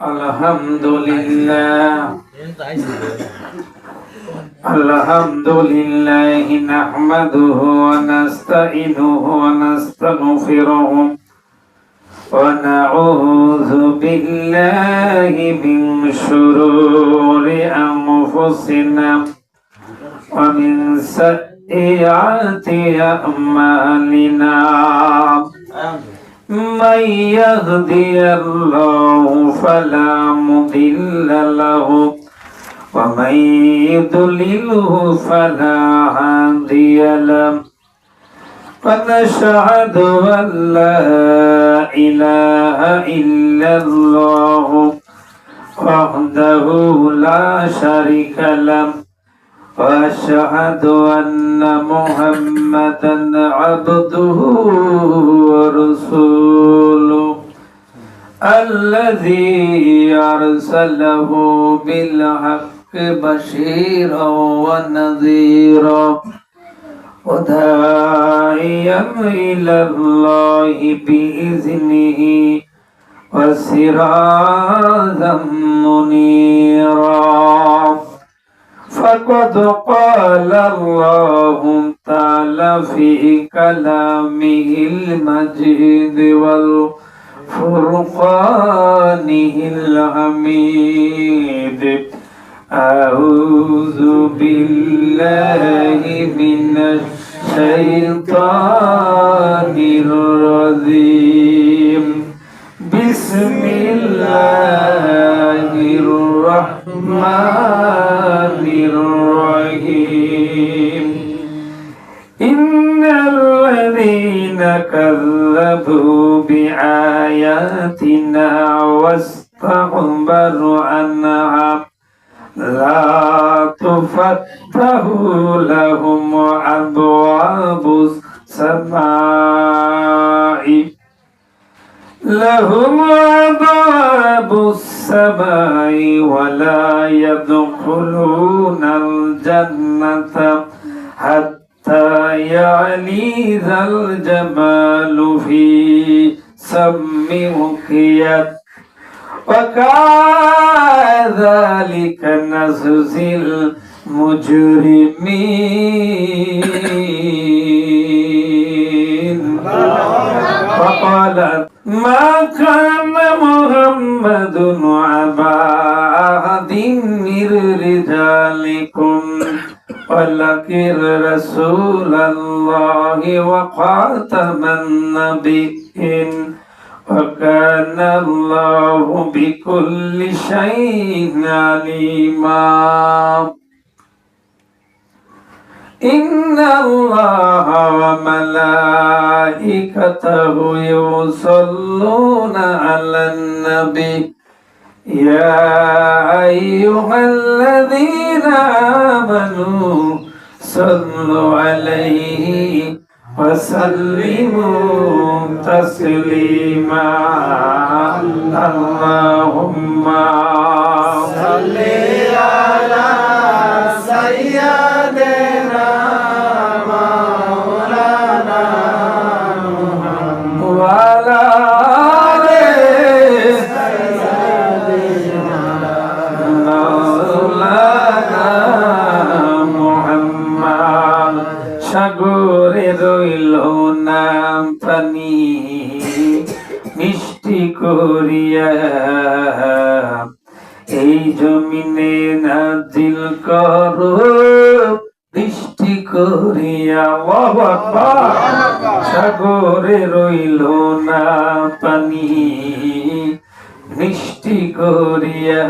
Alhamdulillahi nahmaduhu wa nasta'inuhu wa nastaghfiruhu wa na'udzu billahi min shururi anfusina wa min sayyiati a'malina. من يهدي الله فلا مضل له ومن يضلله فلا هادي له ونشهد أن لا إله إلا الله وحده لا شريك له وأشهد أن محمدا عبده ورسوله الذي أرسله بالحق بشيرا ونذيرا وداعيا إلى الله بإذنه وسراجا منيرا. فقد قال الله تعالى في كلامه المجيد والفرقانه الحميد: أعوذ بالله من الشيطان الرجيم. بسم الله الرحمن الرحيم. إن الذين كذبوا بآياتنا واستكبروا عنها لا تفتح لهم أبواب السماء ولا يدخلون الجنة حتى يلج الجمل في سم الخياط وكذلك نجزي المجرمين. فقال ما كان محمد أبا أحد من رجالكم ولكن رسول الله وخاتم النبيين وكان الله بكل شيء عليما. إن الله وملائكته يصلون على النبي يا أيها الذين آمنوا صلوا عليه وسلموا تسليما. اللهم صل على سيدنا مولانا محمد وعلى آل سيدنا مولانا محمد. সাগরে রইল নাম পানি মিষ্টি করিয়া এই জমিনে নাজিল করো বৃষ্টি করিয়া। সাগরে রইল না পানি মিষ্টি করিয়া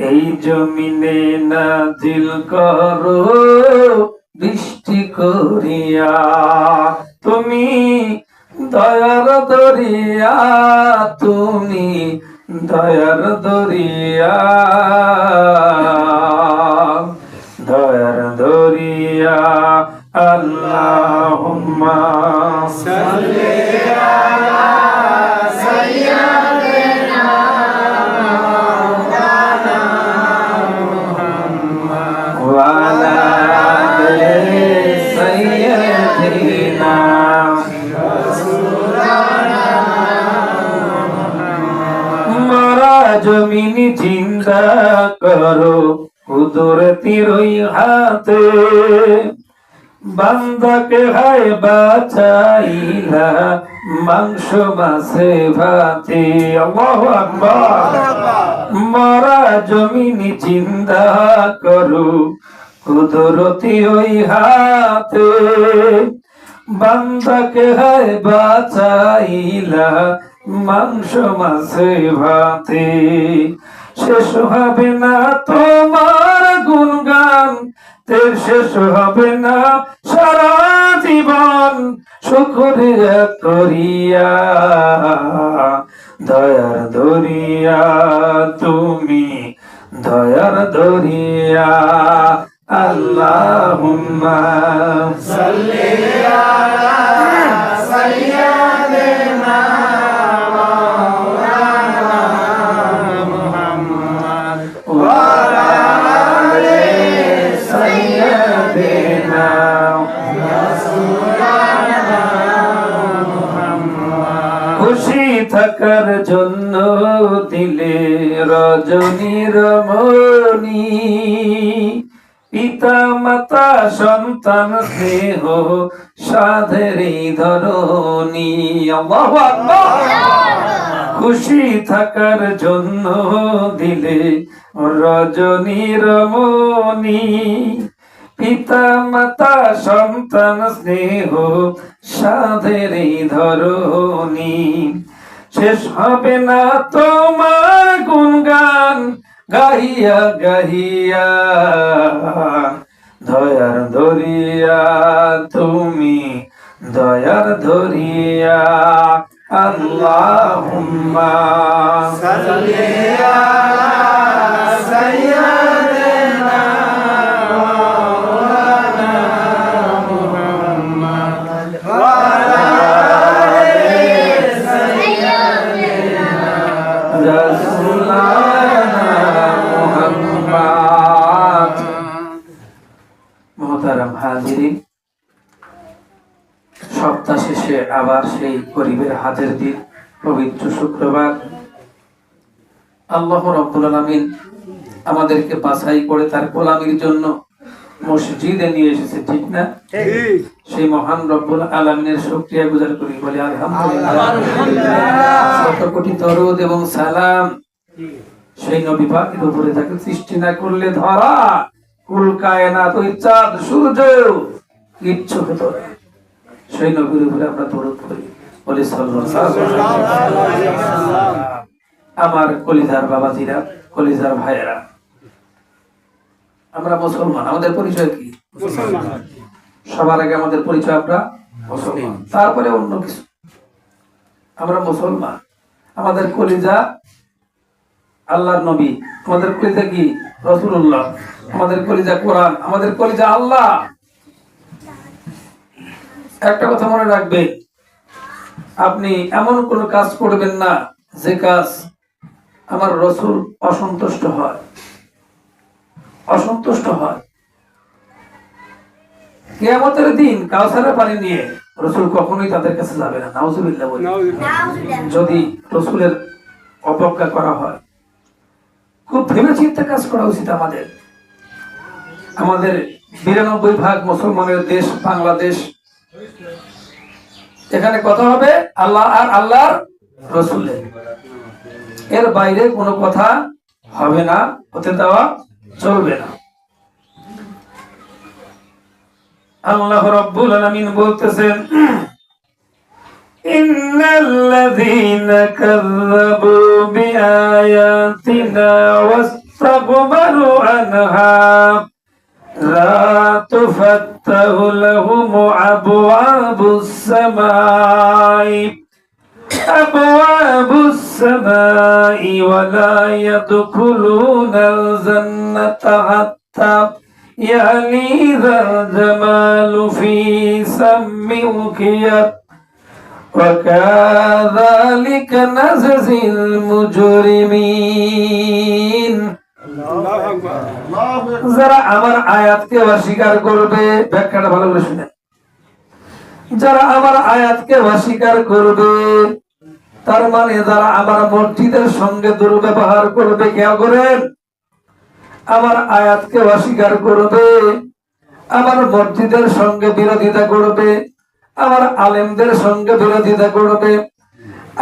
এই জমিনে নাজিল করো বৃষ্টি করিয়া। তুমি দয়ার দরিয়া, তুমি দয়ার দরিয়া, দয়ার দরিয়া। আল্লাহুম্মা সাল্লি আলা সাইয়্যিদিনা মাওলানা মুহাম্মদ ওয়া আলা আলি সাইয়্যিদিনা রাসূলুল্লাহ জমিন জিন্দা করো কুদরতির ওই হাতে, বান্দাকে হায় বাঁচাইলা মাংস মাছে ভাতে। আল্লাহু আকবার। মরা জমিন জিন্দা করো কুদরতি ওই হাতে, বান্দাকে হায় বাঁচাইলা মাংস মাছে ভাতে। শেষ হবে না তোমার গুণগান, তের শেষ হবে না সারা জীবন, শুকরিয়া করিয়া দয়ার দরিয়া তুমি, দয়ার দরিয়া। আল্লাহুম্মা সাল্লি আলা সাইয়্যিদিনা মাওলানা মুহাম্মদ ওয়া আলা আলি সাইয়্যিদিনা রাসূলুল্লাহ মুহাম্মদ। খুশি থাকার জন্য দিলে রজনী রমণী, পিতা মাতা সন্তান স্নেহ সাধের ধরণী। আল্লাহু আকবার। খুশি থাকার জন্য দিলে রজনী রমণী, পিতা মাতা সন্তান স্নেহ সাধের ধরণী। শেষ হবে না তোমার গুণগান গাহিয়া গাহিয়া, দয়ার দরিয়া তুমি, দয়ার দরিয়া। আল্লাহুম্মা সাল্লি আলা সাইয়্যিদিনা মাওলানা মুহাম্মদ ওয়া আলা আলি সাইয়্যিদিনা রাসূলুল্লাহ মুহাম্মদ। মুহতারাম হাজিরিন, সপ্তাহ শেষে আবার সেই গরিবের হাতের দিন, পবিত্র শুক্রবার। আল্লাহ রাব্বুল আলামিন আমাদেরকে বাছাই করে তার গোলামির জন্য মসজিদে নিয়ে এসেছে, ঠিক না? সেই মহান রব্বুল আলামিনের শুকরিয়া গুজার করি, বলি আলহামদুলিল্লাহ। শত কোটি দরুদ এবং সালাম সেই নবী পাকের উপরে, তাকে সৃষ্টি না করলে ধরা কুল কায়নাত ওই চাঁদ সূর্য কিচ্ছু হতো না। সেই নবীর উপরে আমরা দরুদ পড়ি, বলি সাল্লাল্লাহু আলাইহি ওয়াসাল্লাম। আমার কলিজার বাবাজিরা, কলিজার ভাইয়েরা, আমরা মুসলমান। আমাদের পরিচয় কি? মুসলমান। সবার আগে আমাদের পরিচয় আমরা মুসলমান, তারপরে অন্য কিছু। আমরা মুসলমান। আমাদের কলিজা আল্লাহর নবী, আমাদের কলিজা কি? রাসূলুল্লাহ। আমাদের কলিজা কোরআন, আমাদের কলিজা আল্লাহ। একটা কথা মনে রাখবেন, আপনি এমন কোন কাজ করবেন না যে কাজ আমার রাসূল অসন্তুষ্ট হয়, অসন্তুষ্ট হয়। কিয়ামতের দিন কাউসারের পানি নিয়ে রাসূল কখনোই তাদের কাছে যাবে না, নাউজুবিল্লাহ বলি। যদি রাসূলের অবজ্ঞা করা হয়, খুব ভেবে চিন্তে কাজ করা উচিত আমাদের। আমাদের 92% মুসলমানের দেশ বাংলাদেশ। এখানে কথা হবে আল্লাহ আর আল্লাহর রাসূলের, এর বাইরে কোনো কথা হবে না, হতে দেওয়া চলবে না। আল্লাহ রাব্বুল আলামিন বলতেছেন, ইন্নাল্লাযীনা কাযযাবু বিআয়াতিনা ওয়াস্তাকবারু আনহা লা তুফাত্তাহু লাহুম আবওয়াবুস সামাই ওয়া লা ইয়াদখুলুনাল জান্নাতা হাত্তা ইয়ালিযাল জামালু ফি সাম্মিল খিয়াত ওয়া কাযালিকা নাজজিল মুজরিমিন। যারা আমার আয়াতকে অস্বীকার করবে, ব্যাখ্যাটা ভালো করে শুনেন, যারা আমার আয়াতকে অস্বীকার করবে তার মানে যারা আমার মসজিদের সঙ্গে দুর্ব্যবহার করবে, কেউ করেন আমার আয়াতকে অস্বীকার করবে, আমার মসজিদের সঙ্গে বিরোধিতা করবে, আমার আলেমদের সঙ্গে বিরোধিতা করবে,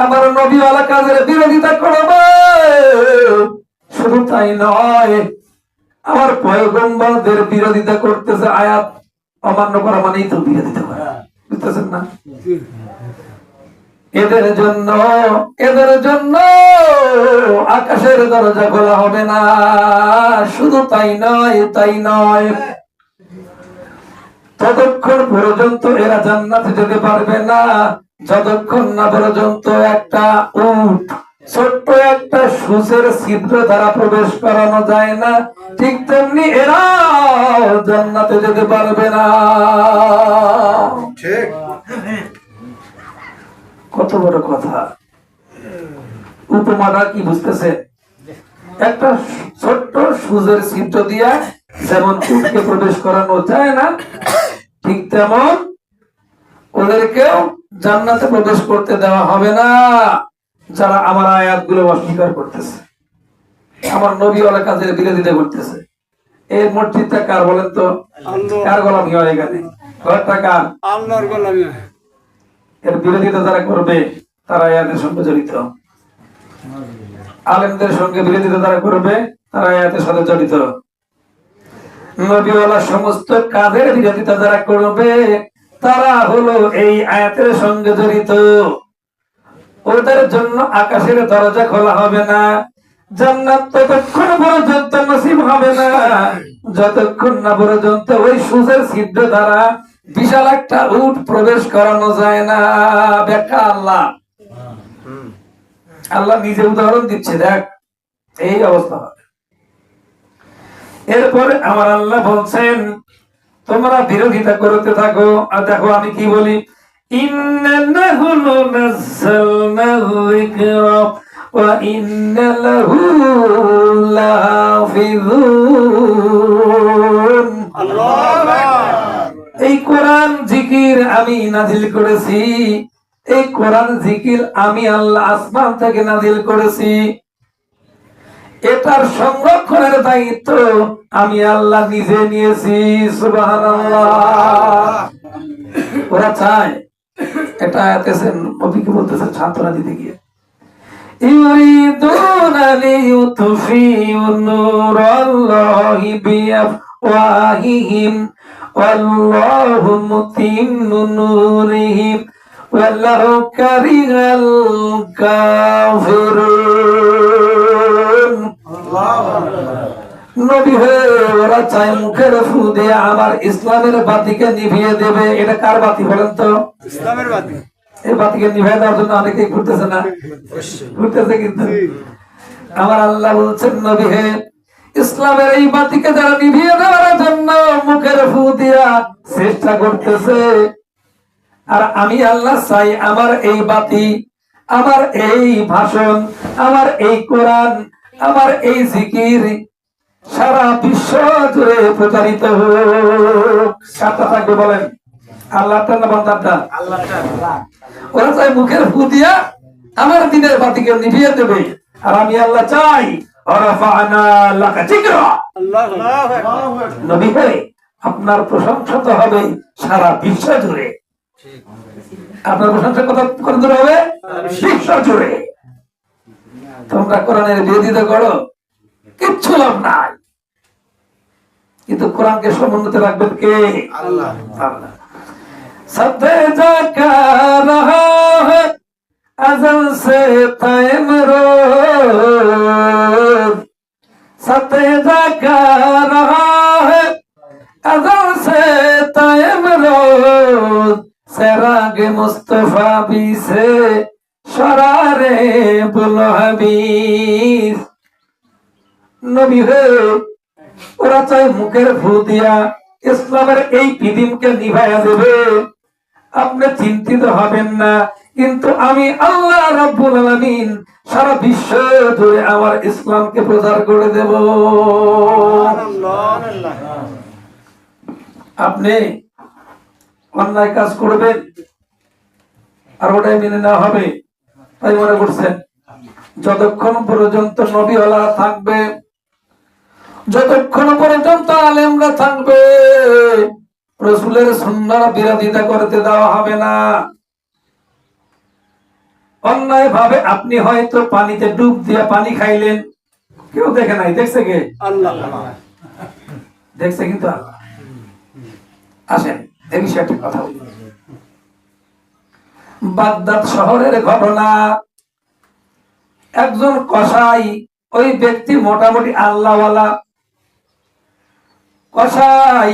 আমার নবীওয়ালা কাজের বিরোধিতা করবে, শুধু তাই নয় আমার পয়গম্বরদের বিরোধিতা করতেছে। আয়াত অমান্য করা মানেই তো বিরোধিতা করা, বুঝতেছেন না? এদের জন্য আকাশের দরজা খোলা হবে না। শুধু তাই নয় ততক্ষণ পর্যন্ত এরা জান্নাতে যেতে পারবে না যতক্ষণ না পর্যন্ত একটা উট, ছোট্ট একটা সূচের ছিদ্র দ্বারা প্রবেশ করানো যায় না, ঠিক তেমনি এরা জান্নাতে যেতে পারবে না। ঠিক, কত বড় কথা! উপমাটা কি বুঝতেছে? একটা ছোট্ট সূচের ছিদ্র দিয়া যেমন উটকে প্রবেশ করানো যায় না, ঠিক তেমন ওদেরকেও জান্নাতে প্রবেশ করতে দেওয়া হবে না যারা আমার আয়াতগুলো অস্বীকার করতেছে, আমার নবীওয়ালা কাজের বিরোধিতা করতেছে। এই মসজিদটা কার বলেন তো? কার গোলামি হয় এখানে? ঘরটা কার? আল্লাহর গোলামি। এর বিরোধিতা যারা করবে তারা আয়াতের সঙ্গে জড়িত, আলেমদের সঙ্গে বিরোধিতা যারা করবে তারা আয়াতের সাথে জড়িত, নবীওয়ালা সমস্ত কাজের বিরোধিতা যারা করবে তারা হলো এই আয়াতের সঙ্গে জড়িত। ওদের জন্য আকাশের দরজা খোলা হবে না, জান্নাত ততক্ষণ পর্যন্ত নসিব হবে না যতক্ষণ না পর্যন্ত ওই সূচের ছিদ্র দ্বারা বিশাল একটা উট প্রবেশ করানো যায় না। ব্যাখ্যা আল্লাহ নিজে উদাহরণ দিচ্ছে, দেখ এই অবস্থা হবে। এরপরে আমার আল্লাহ বলছেন তোমরা বিরোধিতা করতে থাকো, আর দেখো আমি কি বলি, ইন্না নাহনু নাযালনা যিকরা ওয়া ইন্না লাহু লাহাফিজুন। আল্লাহু আকবার। এই কোরআন জিকির আমি নাযিল করেছি, এই কোরআন জিকির আমি আল্লাহ আসমান থেকে নাযিল করেছি, এটার সংরক্ষণের দায়িত্ব আমি আল্লাহ নিজে নিয়েছি। সুবহানাল্লাহ। ওরা চায়, এটা আয়াতেছেন নবীকে বলতেছেন সান্ত্বনা দিতে গিয়ে, ইউরিদুনা লিইউতফিউ নূরাল্লাহি বিআফওয়াহিহিম ওয়াল্লাহু মুতিম্মু নূরিহি ওয়ালাউ কারিহাল কাফিরুন। নবী হয়ে ওরা চায় মুখের ফু দিয়ে আমার ইসলামের বাতিকে নিভিয়ে দেবে। এটা কার বাতি বলেন তো? ইসলামের বাতি। এই বাতিকে নিভিয়ে দেওয়ার জন্য অনেকেই ঘুরতেছে না? ঘুরতেছে। কিন্তু আমার আল্লাহ বলছেন নবী হে, ইসলামের এই বাতিকে যারা নিভিয়ে দেওয়ার জন্য মুখের ফু দিয়া চেষ্টা করতেছে, আর আমি আল্লাহ চাই আমার এই বাতি, আমার এই ভাষণ, আমার এই কোরআন, আমার এই জিকির সারা বিশ্ব জুড়ে প্রচারিত হোক। কারটা থাকবে বলেন? আল্লাহটা না বান্দারটা? আল্লাহটা। ওরা চাই মুখের ফু দিয়া আমার দিনের বাতিকে নিভিয়ে দেবে, আর আমি আল্লাহ চাই ওয়ারাফা'না লাকা যিকরা। আল্লাহু আকবার। নবী হে, আপনার প্রশংসা তো হবে সারা বিশ্ব জুড়ে। আপনার প্রশংসা কত দূর হবে? বিশ্ব জুড়ে। তোমরা কোরআনের বিরোধিতা করো, কিচ্ছু লাভ নাই, কিন্তু কোরআনকে সমুন্নত রাখবেন কে? আল্লাহ। আল্লাহ সাথে জাকা রহা है अज़ल से कायम रोज़, साथे जागा रहा है अज़ल से कायम रोज़, सरागे मुस्तफा भी से शरारे बुलो हबीब। नबी है ওরা চাই মুখের ফু দিয়া ইসলামের এই বিধিকে নিভাইয়া দেবে। আপনি চিন্তিত হবেন না, কিন্তু আমি আল্লাহ রাব্বুল আলামিন সারা বিশ্ব জুড়ে আমার ইসলামকে প্রচার করে দেব। আপনি অন্যায় কাজ করবেন আর ওটাই মেনে নেওয়া হবে, তাই মনে করছেন যতক্ষণ পর্যন্ত নবীওয়ালা থাকবে, যতক্ষণ পর্যন্ত আলেমরা থাকবে, রাসূলের সুন্নাহ বিরোধিতা করতে দেওয়া হবে না। অন্যায় ভাবে আপনি হয়তো পানিতে ডুব দিয়ে পানি খাইলেন, কেউ দেখে নাই, দেখছে কে? আল্লাহ দেখছে, কিন্তু আল্লাহ। আসেন দেখি সে একটা কথা বলি। বাগদাদ শহরের ঘটনা। একজন কসাই, ওই ব্যক্তি মোটামুটি আল্লাহওয়ালা কসাই,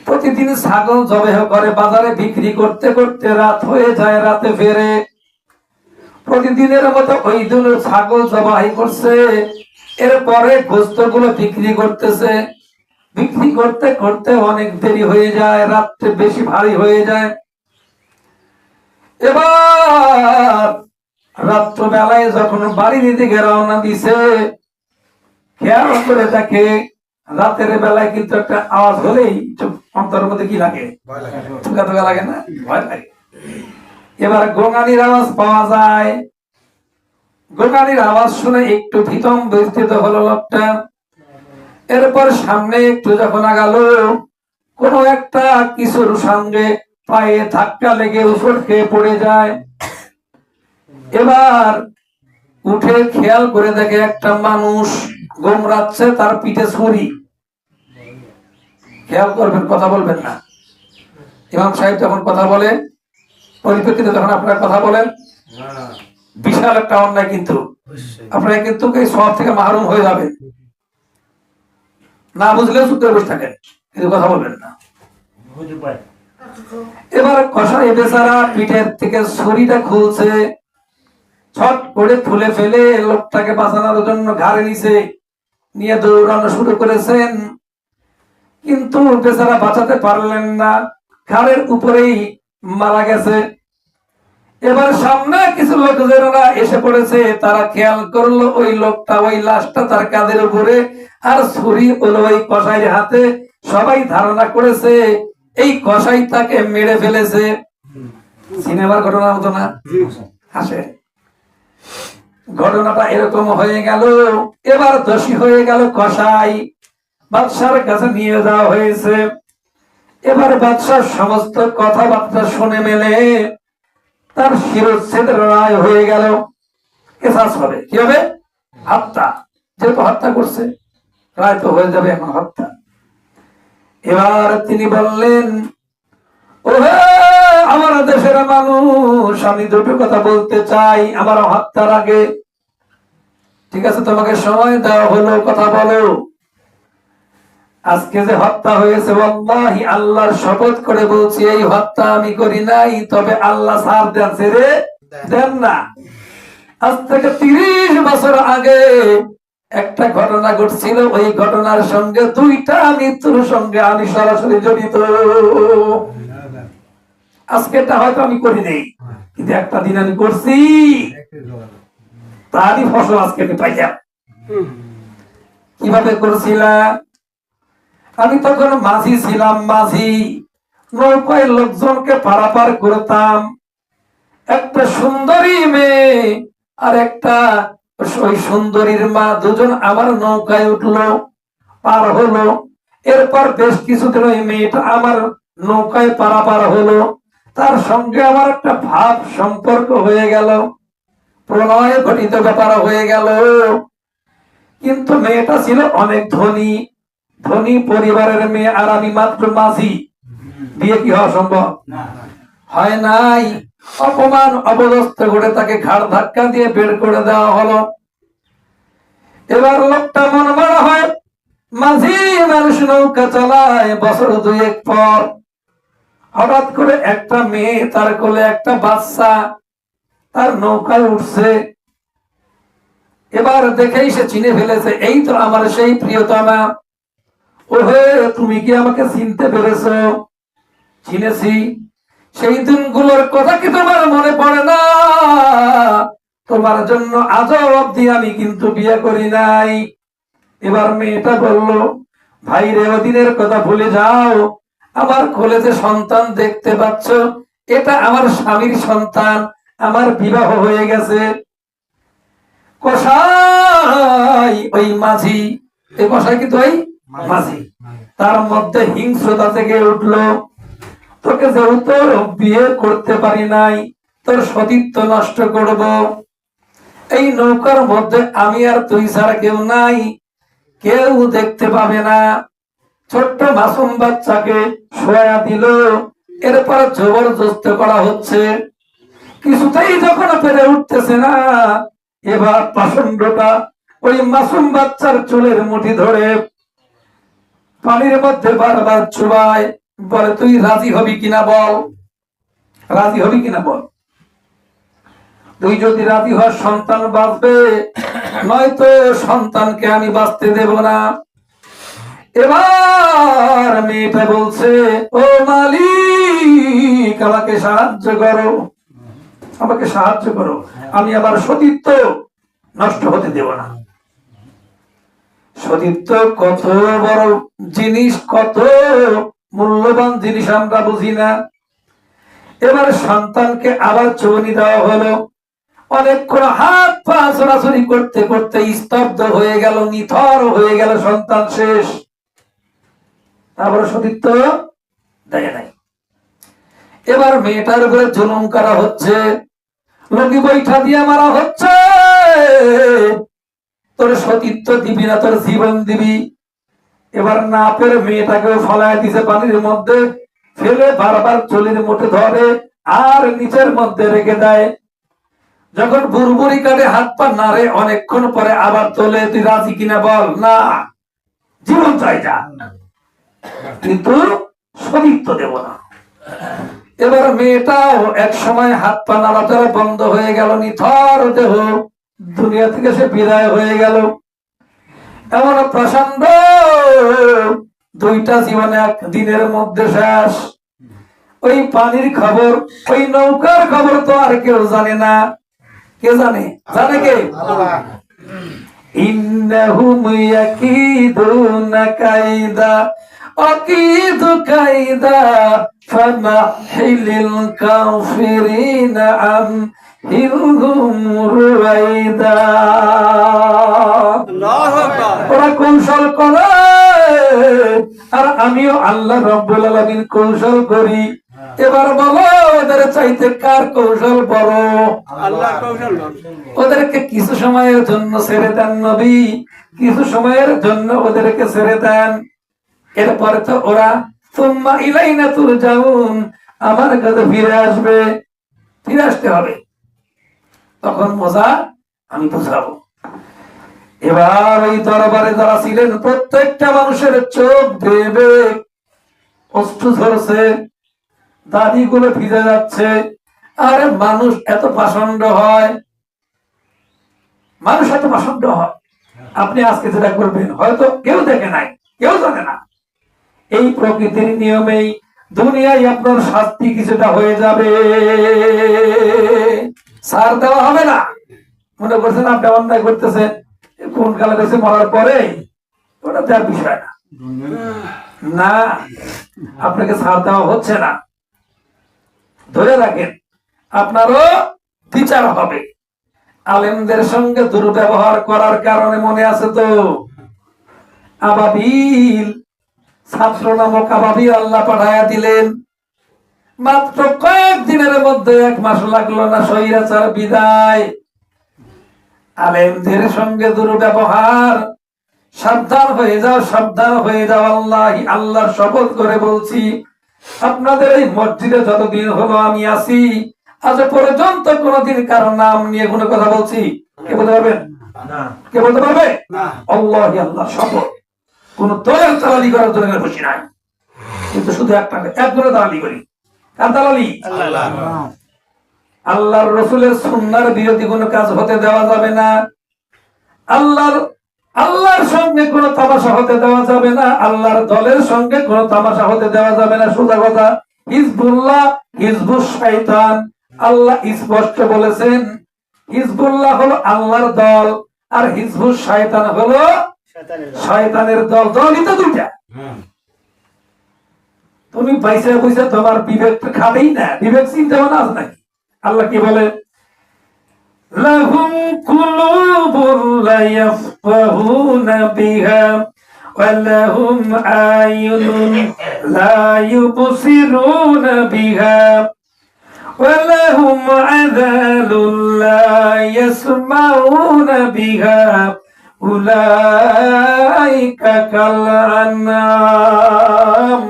প্রতিদিন ছাগল জবেহ করে বাজারে বিক্রি করতে করতে রাত হয়ে যায়, রাতে ফেরে। প্রতিদিনের মতো ওই দিন ছাগল জবাই করছে, এরপরে গোস্ত গুলো বিক্রি করতেছে। বিক্রি করতে করতে অনেক দেরি হয়ে যায়, রাত্রে বেশি ভারী হয়ে যায়। এবার রাত্র বেলায় যখন বাড়ির দিকে রওনা দিছে, খেয়াল করে দেখে রাতের বেলায় কিন্তু একটা আওয়াজ হলেই অন্তরের মধ্যে কি লাগে? লাগে না? ভয় লাগে। এবার গোঙানির আওয়াজ পাওয়া যায়। গোঙানির আওয়াজ শুনে একটু ভীতম বিস্তৃত হলো লোকটা। এরপর সামনে একটু যখন আগালো, কোন একটা কিছুর সঙ্গে পায়ে ধাক্কা লেগে উপর খেয়ে পড়ে যায়। এবার উঠে খেয়াল করে দেখে একটা মানুষ গোমরাচ্ছে, তার পিঠে ছুরি। খেয়াল করবেন, কথা বলবেন না। ইমাম সাহেব যখন কথা বলে, পরিপ্রেক্ষিতে যখন আপনারা কথা বলেন, বিশাল একটা অন্যায়, কিন্তু আপনারা কিন্তু এই সব থেকে মাহরুম হয়ে যাবেন। না বুঝলেও চুপ করে বসে থাকেন, কিন্তু কথা বলবেন না। এবার কসাই বেচারা পিঠের থেকে ছুরিটা খুলছে, ছট করে খুলে ফেলে লোকটাকে বাঁচানোর জন্য ঘাড়ে নিচে নিয়ে দৌড়ানো শুরু করেছেন, কিন্তু বেচারা বাঁচাতে পারলেন না, ঘাড়ের উপরেই মারা গেছে। এবার সামনে কিছু লোকজনেরা এসে পড়েছে, তারা খেয়াল করলো ওই লোকটা, ওই লাশটা তার কাঁধের উপরে, আর ছুরি হলো ওই কসাইয়ের হাতে। সবাই ধারণা করেছে এই কসাই তাকে মেরে ফেলেছে। সিনেমার ঘটনা হতো না? আসে, ঘটনাটা এরকম হয়ে গেল। এবার দোষী হয়ে গেল কসাই, বাদশার কাছে নিয়ে যাওয়া হয়েছে। এবার বাদশার সমস্ত কথাবার্তা শুনে মেলে তার শিরচ্ছেদের রায় হয়ে গেল। কেসাস হবে, কি হবে? হত্যা। যেহেতু হত্যা করছে, রায় তো হয়ে যাবে এখন হত্যা। এবার তিনি বললেন, ওহে আমার দেশের মানুষ, আমি দুটো কথা বলতে চাই আমার হত্যার আগে। ঠিক আছে, তোমাকে সময় দেওয়া হলো, কথা বলো। আজকে যে হত্যা হয়েছে, ওয়াল্লাহি আল্লাহর শপথ করে বলছি, এই হত্যা আমি করি নাই, তবে আল্লাহ ছাড় দেন, ছেড়ে দেন না। আজ থেকে 30 বছর আগে একটা ঘটনা ঘটছিল, ওই ঘটনার সঙ্গে 2টা মৃত্যুর সঙ্গে আমি সরাসরি জড়িত। আজকেরটা হয়তো আমি করি নাই, কিন্তু একটা দিন আমি করছি, তারই ফসল আজকে আমি পাইলাম। কিভাবে করছিলাম? আমি তখন মাঝি ছিলাম, মাঝি নৌকায় লোকজনকে পারাপার করতাম। একটা সুন্দরী মেয়ে আর একটা ওই সুন্দরীর মা, দুজন আমার নৌকায় উঠলো, পার হলো। এরপর বেশ কিছুদিন ওই মেয়েটা আমার নৌকায় পারাপার হলো, তার সঙ্গে আমার একটা ভাব সম্পর্ক হয়ে গেল, প্রণয় ঘটিত ব্যাপার হয়ে গেল। কিন্তু মেয়েটা ছিল অনেক ধনী, ধনী পরিবারের মেয়ে, আর আমি মাত্র মাঝি। বিয়ে কি হওয়া সম্ভব? হয় নাই। অপমান অপদস্থ করে তাকে ঘাড় ধাক্কা দিয়ে বের করে দেওয়া হলো। এবার লোকটা মন মারা হয়, মাঝি মানুষ নৌকা চালায়। বছর 2 পর হঠাৎ করে একটা মেয়ে, তার কোলে একটা বাচ্চা, তার নৌকায় উঠছে। এবার দেখেই সে চিনে ফেলেছে, এই তো আমার সেই প্রিয়তমা। ওহে, তুমি কি আমাকে চিনতে পেরেছো? চিনেছি। সেই দিনগুলোর কথা কি তোমার মনে পড়ে না? তোমার জন্য আজও অবধি আমি কিন্তু বিয়ে করি নাই। এবার মেয়েটা বলল, ভাই রে, ওদিনের কথা ভুলে যাও। আমার কোলে যে সন্তান দেখতে পাচ্ছ, এটা আমার স্বামীর সন্তান, আমার বিবাহ হয়ে গেছে। কসাই ওই মাঝি, এই কসাই কিন্তু ওই মাঝি, তার মধ্যে হিংস্রতা থেকে উঠলো, তোকে যেহেতু বিয়ে করতে পারি নাই, তোর সতীত্ব নষ্ট করব। এই নৌকার মধ্যে আমি আর তুই ছাড়া কেউ নাই, কেউ দেখতে পাবে না। ছোট্ট মাসুম বাচ্চাকে শোয়া দিল, এরপর জবরদস্ত করা হচ্ছে। কিছুতেই যখন পেরে উঠতেছে না, এবার পাষণ্ডটা ওই মাসুম বাচ্চার চুলের মুঠি ধরে পানির মধ্যে বারবার চুবায়, বলে তুই রাজি হবি কিনা বল, রাজি হবি কিনা বল। তুই যদি রাজি হওয়ার সন্তান বাঁচবে, নয়তো সন্তানকে আমি বাঁচতে দেব না। এবার মেয়েটা বলছে, ও মালিক, আমাকে সাহায্য করো, আমাকে সাহায্য করো, আমি আবার সতীত্ব নষ্ট হতে দেব না। সতীত্ব কত বড় জিনিস, কত মূল্যবান জিনিস আমরা বুঝি না। এবার সন্তানকে আবার চুবনি দেওয়া হলো। অনেকক্ষণ হাত পা চড়াচড়ি করতে করতে স্তব্ধ হয়ে গেল, নিথর হয়ে গেল, সন্তান শেষ। তারপরে সতীত্ব দেয় নাই। এবার মেয়েটার উপরে জুলুম করা হচ্ছে, লগি বৈঠা দিয়ে মারা হচ্ছে। তোর সতীত্ব দিবি না, তোর জীবন দিবি। এবার না পেরে মেয়েটাকে ফলায় দিছে পানির মধ্যে, ফেলে বারবার চুলের মুঠে ধরে আর নিচের মধ্যে রেখে দেয়। যখন বুড়বুড়ি কাটে, হাত পা নাড়ে, অনেকক্ষণ পরে আবার তোলে, তুই রাজি কিনা বল। না, জীবন চাই যা, কিন্তু সতীত্ব দেব না। এবার মেয়েটাও এক সময় হাত পা নাড়াচাড়া বন্ধ হয়ে গেল, নিথর দেহ, দুনিয়া থেকে সে বিদায় হয়ে গেল। এমন প্রসন্ন দুইটা জীবনে এক দিনের মধ্যে শেষ। ওই পানির খবর, ওই নৌকার খবর তো আর কেউ জানে না। কে জানে? জানে কে? ইন্নাহুম ইয়াকিদুনা কাইদা আকিদু কাইদা ফামাহিলিল কাফিরিনা আমহিলহুম রুয়াইদা। ওরা কৌশল করে, আর আমিও আল্লাহ রাব্বুল আলামিন কৌশল করি। এবার বলো, ওদের চাইতে কার কৌশল বড়? আল্লাহর কৌশল। ওদেরকে কিছু সময়ের জন্য ছেড়ে দেন নবী, কিছু সময়ের জন্য ওদেরকে ছেড়ে দেন। এরপরে তো ওরা সুম্মা ইলাইনা তুরজাউন, আমার কাছে ফিরে আসবে, ফিরে আসতে হবে। তখন মজা আমি বুঝাবো। এবার ওই দরবারে যারা ছিলেন, প্রত্যেকটা মানুষের চোখ বেয়ে অশ্রু ঝরছে, দাড়িগুলো ভিজে যাচ্ছে। আরে মানুষ এত পাষণ্ড হয়, মানুষ এত পাষণ্ড হয়। আপনি আজকে যেটা করবেন হয়তো কেউ দেখে নাই, কেউ জানে না। এই প্রকৃতির নিয়মেই দুনিয়ায় আপনার শাস্তি কিছুটা হয়ে যাবে, ছাড় দেওয়া হবে না। মনে করছেন আপনি অন্যায় করতেছেন, কোন কালে গেছে মরার পরে, ওটা তার বিষয় না। না, আপনাকে ছাড় দেওয়া হচ্ছে না, ধরে রাখেন, আপনারও বিচার হবে। আলেমদের সঙ্গে দুর্ব্যবহার করার কারণে মনে আছে তো, আবাবিল, ছাত্র নামক আবাবিল আল্লাহ পাঠায়া দিলেন। মাত্র কয়েকদিনের মধ্যে, 1 মাস লাগলো না, স্বৈরাচার বিদায়। আলেমদের সঙ্গে দুর্ব্যবহার, সাবধান হয়ে যাও, সাবধান হয়ে যাও। আল্লাহর শপথ করে বলছি, আপনাদের এই মসজিদে যতদিন হলো আমি আছি, আজ পর্যন্ত কোনদিন কারো নাম নিয়ে কোনো কথা বলছি? কে বলতে পারবেন? কে বলতে পারবে? আল্লাহি, আল্লাহর শপথ, কোন দলের দালালি করার জন্য বসি নাই, কিন্তু শুধু একজনের দালালি করি। কার দালালি? আল্লাহর রসুলের সুন্নাহর বিরোধী কোনো কাজ হতে দেওয়া যাবে না। আল্লাহর সঙ্গে কোনো তামাশা হতে দেওয়া যাবে না, আল্লাহর দলের সঙ্গে কোনো তামাশা হতে দেওয়া যাবে না। সোজা কথা, হিজবুল্লাহ, হিজবুশ শয়তান। আল্লাহ স্পষ্ট বলেছেন, হিজবুল্লাহ হলো আল্লাহর দল, আর হিজবুশ শয়তান হলো শয়তানের দল। দলই তো দুইটা। তুমি পয়সা পয়সা তোমার বিবেক খাবেই না, বিবেক চিন্তা ভাবনা আছে নাকি? আল্লাহ কি বলে, লাহুম কুলুবুন লা ইয়াফকাহুনা বিহা ওয়া লাহুম আয়ুনুন লা ইউবসিরুনা বিহা ওয়া লাহুম আযানুন লা ইয়াসমাউনা বিহা উলাইকা কাল আনআম।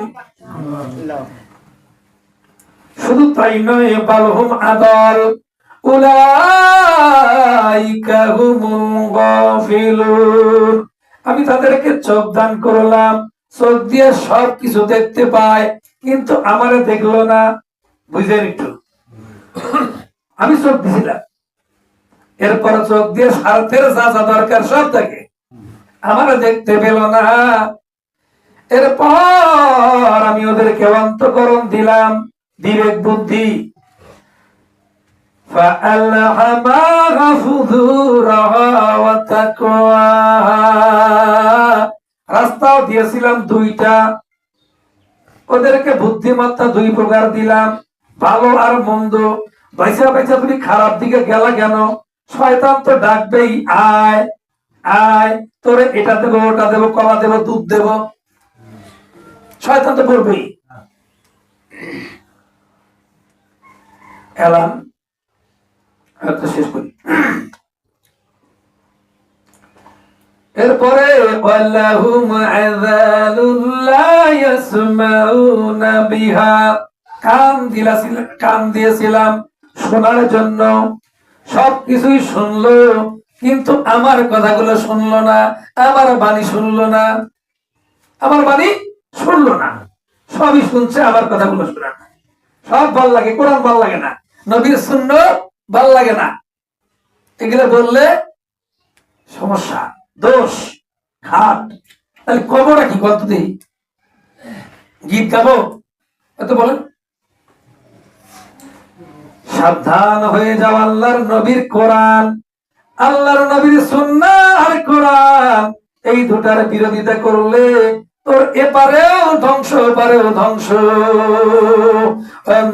শুধু তাই নয়, বালহুম আদাল উলাইকা হুমুল গাফিলুন। আমি তাদেরকে চোখ দান করলাম, চোখ দিয়ে সব কিছু দেখতে পায়, কিন্তু আমারে দেখলো না। বুঝলেন একটু? আমি চোখ দিছিলাম, এরপর চোখ দিয়ে স্বার্থের যা যা দরকার সব দেখে, আমারে দেখতে পেল না। এরপর আমি ওদেরকে অন্তঃকরণ দিলাম, বিবেক বুদ্ধি। فألهمها فجورها وتقواها। রাস্তাও দিয়েছিলাম দুইটা, ওদেরকে বুদ্ধিমত্তা দুই প্রকার দিলাম, ভালো আর মন্দ। বাইসা বাইসা তুমি খারাপ দিকে গেলা কেন? শয়তান তো ডাকবেই, আয় আয়, তোরে এটা দেবো, ওটা দেবো, কলা দেবো, দুধ দেবো, শয়তান তো বলবেই। এলাম শেষ করি। এরপরে ওয়ালাহুম আযানুন লা ইয়াসমাউনা বিহা। কান দিয়েছিলাম শোনার জন্য, সবকিছুই শুনলো, কিন্তু আমার কথাগুলো শুনলো না, আমার বাণী শুনলো না, আমার বাণী শুনলো না। সবই শুনছে, আমার কথাগুলো শোনা না। সব ভাল লাগে, কোরআন ভাল লাগে না, নবীর সুন্নাত ভাল লাগে না। এগুলো বললে সমস্যা, দোষ, ঘাট। তাহলে কবরা কি বলতো? দেখি গীত গাবো এত বলেন? সাবধান হয়ে যাও, আল্লাহর নবীর কোরআন, আল্লাহর নবীর সুন্নাহ আর কোরআন, এই দুটার বিরোধিতা করলে তোর এপারেও ধ্বংস, এপারেও ধ্বংস।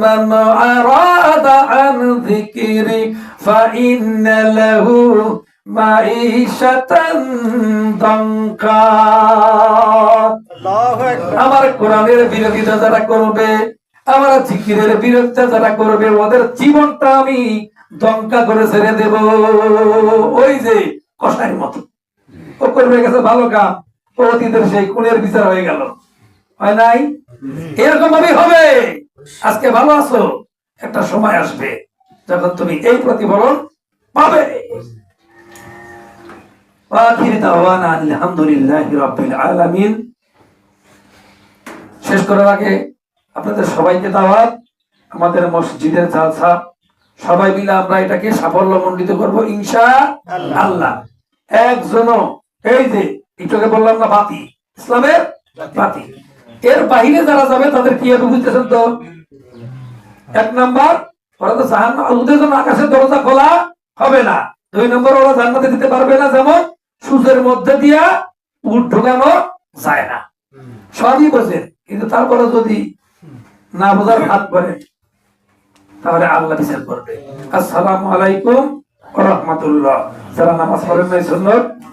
মান আরাদা আন যিকরি ফাইন্না লাহু মাঈশাতান দানকা। আমার কোরআনের বিরোধিতা যারা করবে, আমার জিকিরের বিরোধিতা যারা করবে, ওদের জীবনটা আমি দঙ্কা করে ছেড়ে দেব। ওই যে কষাইয়ের মতো, ও করবে গেছে ভালো কাম, অতীতের সেই খুনের বিচার হয়ে গেল, হয় নাই? এরকম ভাবে হবে। আজকে ভালো আছো, একটা সময় আসবে যখন তুমি এই প্রতিফলন পাবে। আলহামদুলিল্লাহি রাব্বিল আলামিন। শেষ করার আগে আপনাদের সবাইকে দাওয়াত, আমাদের মসজিদের জালসা, সবাই মিলে আমরা এটাকে সাফল্যমণ্ডিত করব ইনশাআল্লাহ। একজনও, এই যে এটাকে বললাম না বাতি, ইসলামের বাতি, এর বাইরে যারা যাবে তাদের কি হবে বুঝতেছেন তো? এক নাম্বার, ওরা তো জাহান্নাম, ওদের জন্য আকাশের দরজা খোলা হবে না। দুই নম্বর, ওরা জান্নাতে দিতে পারবে না, যেমন সূর্যের মধ্যে দিয়া উট ঢোকানো যায় না। সবই বোঝেন, কিন্তু তারপরে যদি না বোঝার হাত করে, তাহলে আল্লাহ বিচার করবে। আসসালামু আলাইকুম ওয়া রাহমাতুল্লাহ। যারা নামাজ পড়েন নাই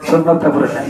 সুন্নাতটা পড়ে নেন।